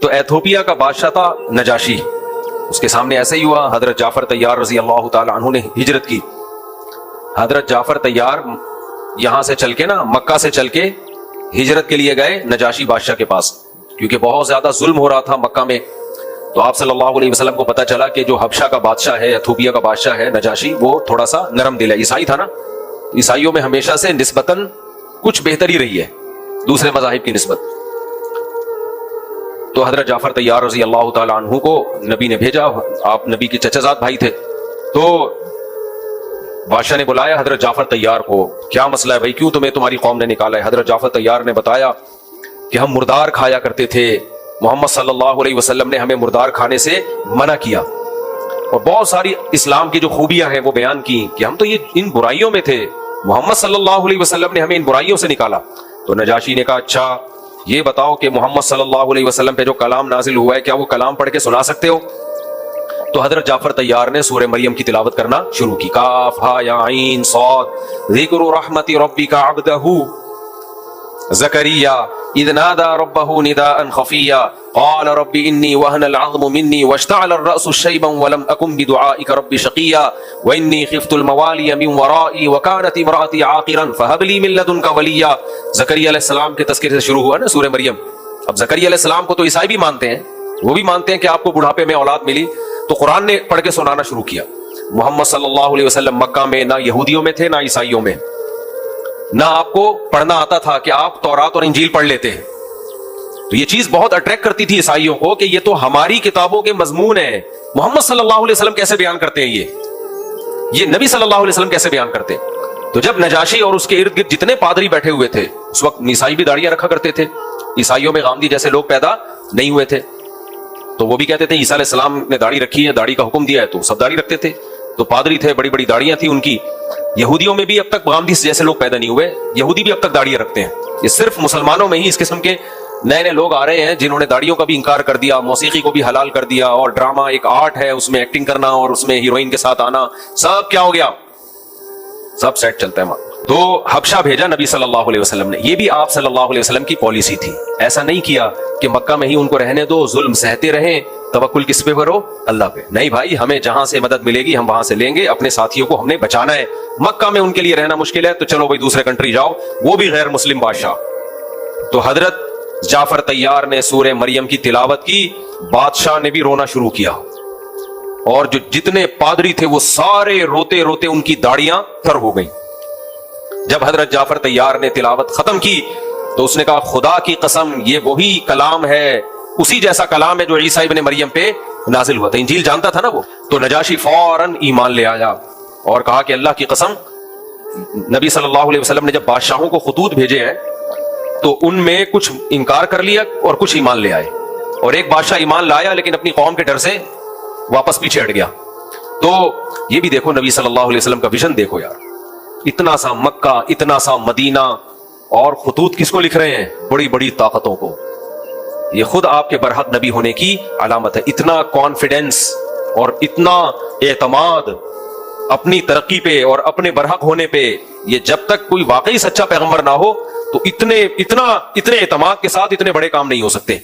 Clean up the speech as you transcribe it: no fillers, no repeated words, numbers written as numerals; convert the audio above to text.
تو ایتھوپیا کا بادشاہ تھا نجاشی، اس کے سامنے ایسے ہی ہوا، حضرت جعفر طیار رضی اللہ تعالی عنہ نے ہجرت کی۔ حضرت جعفر طیار یہاں سے چل کے نا، مکہ سے چل کے ہجرت کے لیے گئے نجاشی بادشاہ کے پاس، کیونکہ بہت زیادہ ظلم ہو رہا تھا مکہ میں۔ تو آپ صلی اللہ علیہ وسلم کو پتا چلا کہ جو حبشہ کا بادشاہ ہے، ایتھوپیا کا بادشاہ ہے نجاشی، وہ تھوڑا سا نرم دل ہے، عیسائی تھا نا، عیسائیوں میں ہمیشہ سے نسبتاً کچھ بہتری رہی ہے دوسرے مذاہب کی نسبت۔ تو حضرت جعفر طیار رضی اللہ تعالی عنہ کو نبی نے بھیجا، آپ نبی کے چچا زاد بھائی تھے، تو بادشاہ نے بلایا حضرت جعفر طیار کو، کیا مسئلہ ہے بھائی، کیوں تمہیں تمہاری قوم نے نکالا ہے؟ حضرت جعفر طیار نے بتایا کہ ہم مردار کھایا کرتے تھے، محمد صلی اللہ علیہ وسلم نے ہمیں مردار کھانے سے منع کیا، اور بہت ساری اسلام کی جو خوبیاں ہیں وہ بیان کی کہ ہم تو یہ ان برائیوں میں تھے، محمد صلی اللہ علیہ وسلم نے ہمیں ان برائیوں سے نکالا۔ تو نجاشی نے کہا اچھا یہ بتاؤ کہ محمد صلی اللہ علیہ وسلم پہ جو کلام نازل ہوا ہے، کیا وہ کلام پڑھ کے سنا سکتے ہو؟ تو حضرت جعفر طیار نے سورہ مریم کی تلاوت کرنا شروع کی، کاف ہا یا عین صاد ذکر رحمت ربک عبدہ زکریا اذ نادى ربه نداء خفيا قال رب اني وهن العظم مني واشتعل الراس شيبا ولم اكن بدعائك رب شقيا واني خفت الموالي من ورائي وكانت امراتي عاقرا فهب لي من لدنك وليا۔ زکریا علیہ السلام کے تذکرے سے شروع ہوا نا سورہ مریم۔ اب زکریا علیہ السلام کو تو عیسائی بھی مانتے ہیں، وہ بھی مانتے ہیں کہ آپ کو بڑھاپے میں اولاد ملی، تو قرآن نے پڑھ کے سنانا شروع کیا۔ محمد صلی اللہ علیہ وسلم مکہ میں نہ یہودیوں میں تھے نہ عیسائیوں میں، نہ آپ کو پڑھنا آتا تھا کہ آپ تورات اور انجیل پڑھ لیتے ہیں، تو یہ چیز بہت اٹریکٹ کرتی تھی عیسائیوں کو کہ یہ تو ہماری کتابوں کے مضمون ہیں، محمد صلی اللہ علیہ وسلم کیسے بیان کرتے ہیں، یہ نبی صلی اللہ علیہ وسلم کیسے بیان کرتے ہیں؟ تو جب نجاشی اور اس کے ارد گرد جتنے پادری بیٹھے ہوئے تھے، اس وقت عیسائی بھی داڑیاں رکھا کرتے تھے، عیسائیوں میں غامدی جیسے لوگ پیدا نہیں ہوئے تھے، تو وہ بھی کہتے تھے عیسیٰ علیہ السلام نے داڑھی رکھی ہے، داڑھی کا حکم دیا ہے، تو سب داڑھی رکھتے تھے، تو پادری تھے، بڑی بڑی داڑیاں تھیں ان کی۔ یہودیوں میں بھی اب تک غامدی جیسے لوگ پیدا نہیں ہوئے، یہودی بھی اب تک داڑیاں رکھتے ہیں، یہ صرف مسلمانوں میں ہی اس قسم کے نئے نئے لوگ آ رہے ہیں جنہوں نے داڑیوں کا بھی انکار کر دیا، موسیقی کو بھی حلال کر دیا، اور ڈرامہ ایک آرٹ ہے، اس میں ایکٹنگ کرنا اور اس میں ہیروئن کے ساتھ آنا، سب کیا ہو گیا، سب سیٹ چلتا ہے وہاں۔ تو حبشہ بھیجا نبی صلی اللہ علیہ وسلم نے، یہ بھی آپ صلی اللہ علیہ وسلم کی پالیسی تھی، ایسا نہیں کیا کہ مکہ میں ہی ان کو رہنے دو، ظلم سہتے رہیں، توکل کس پہ کرو؟ اللہ پہ، نہیں بھائی ہمیں جہاں سے مدد ملے گی ہم وہاں سے لیں گے، اپنے ساتھیوں کو ہم نے بچانا ہے، مکہ میں ان کے لیے رہنا مشکل ہے تو چلو بھائی دوسرے کنٹری جاؤ، وہ بھی غیر مسلم بادشاہ۔ تو حضرت جعفر طیار نے سورہ مریم کی تلاوت کی، بادشاہ نے بھی رونا شروع کیا، اور جو جتنے پادری تھے وہ سارے روتے روتے ان کی داڑیاں تر ہو گئیں۔ جب حضرت جعفر طیار نے تلاوت ختم کی تو اس نے کہا خدا کی قسم یہ وہی کلام ہے، اسی جیسا کلام ہے جو عیسیٰ ابن مریم پہ نازل ہوا تھا، انجیل جانتا تھا نا وہ۔ تو نجاشی فوراً ایمان لے آیا اور کہا کہ اللہ کی قسم، نبی صلی اللہ علیہ وسلم نے جب بادشاہوں کو خطوط بھیجے ہیں تو ان میں کچھ انکار کر لیا اور کچھ ایمان لے آئے، اور ایک بادشاہ ایمان لایا لیکن اپنی قوم کے ڈر سے واپس پیچھے ہٹ گیا۔ تو یہ بھی دیکھو نبی صلی اللہ علیہ وسلم کا ویژن دیکھو یار، اتنا سا مکہ، اتنا سا مدینہ، اور خطوط کس کو لکھ رہے ہیں؟ بڑی بڑی طاقتوں کو۔ یہ خود آپ کے برحق نبی ہونے کی علامت ہے، اتنا کانفیڈنس اور اتنا اعتماد اپنی ترقی پہ اور اپنے برحق ہونے پہ، یہ جب تک کوئی واقعی سچا پیغمبر نہ ہو تو اتنے اعتماد کے ساتھ اتنے بڑے کام نہیں ہو سکتے۔